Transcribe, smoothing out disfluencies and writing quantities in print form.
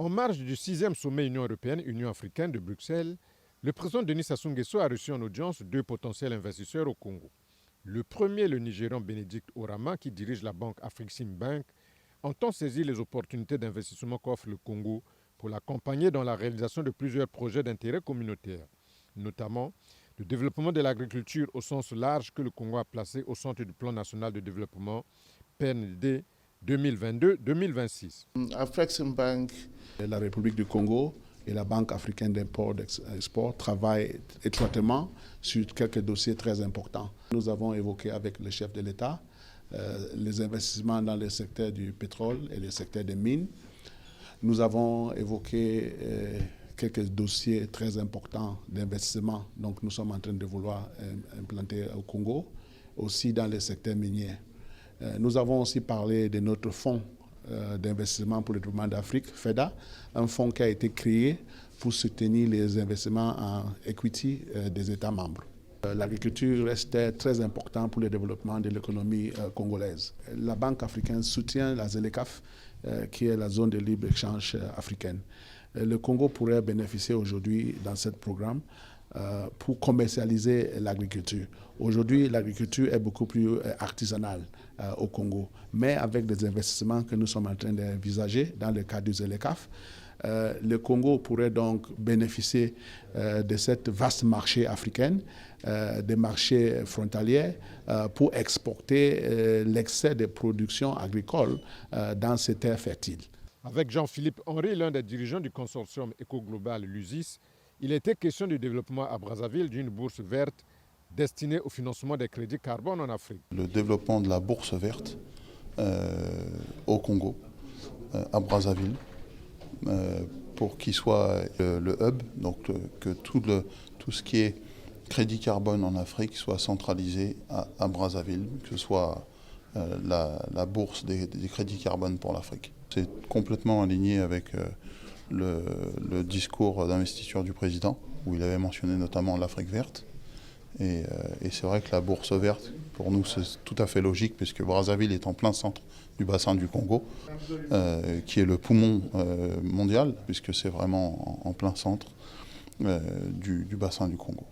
En marge du 6e sommet Union européenne-Union africaine de Bruxelles, le président Denis Sassou Nguesso a reçu en audience deux potentiels investisseurs au Congo. Le premier, le Nigérian Bénédicte Orama, qui dirige la banque Afreximbank, entend saisir les opportunités d'investissement qu'offre le Congo pour l'accompagner dans la réalisation de plusieurs projets d'intérêt communautaire, notamment le développement de l'agriculture au sens large que le Congo a placé au centre du plan national de développement PND 2022-2026. Afreximbank, la République du Congo et la Banque africaine d'import-export travaillent étroitement sur quelques dossiers très importants. Nous avons évoqué avec le chef de l'État les investissements dans le secteur du pétrole et le secteur des mines. Nous avons évoqué quelques dossiers très importants d'investissement. Donc nous sommes en train de vouloir implanter au Congo, aussi dans le secteur minier. Nous avons aussi parlé de notre fonds d'investissement pour le développement d'Afrique, FEDA, un fonds qui a été créé pour soutenir les investissements en equity des États membres. L'agriculture reste très importante pour le développement de l'économie congolaise. La Banque africaine soutient la ZLECAf, qui est la zone de libre-échange africaine. Le Congo pourrait bénéficier aujourd'hui dans ce programme pour commercialiser l'agriculture. Aujourd'hui, l'agriculture est beaucoup plus artisanale au Congo, mais avec des investissements que nous sommes en train d'envisager dans le cadre du ZLECAf, le Congo pourrait donc bénéficier de cette vaste marché africain, des marchés frontaliers, pour exporter l'excès de production agricole dans ces terres fertiles. Avec Jean-Philippe Henry, l'un des dirigeants du consortium éco-global l'USIS, il était question du développement à Brazzaville d'une bourse verte destinée au financement des crédits carbone en Afrique. Le développement de la bourse verte au Congo, à Brazzaville, pour qu'il soit le hub, donc que tout ce qui est crédit carbone en Afrique soit centralisé à Brazzaville, que ce soit la bourse des crédits carbone pour l'Afrique. C'est complètement aligné avec le discours d'investiture du président, où il avait mentionné notamment l'Afrique verte. Et c'est vrai que la bourse verte, pour nous, c'est tout à fait logique, puisque Brazzaville est en plein centre du bassin du Congo, qui est le poumon mondial, puisque c'est vraiment en plein centre du bassin du Congo.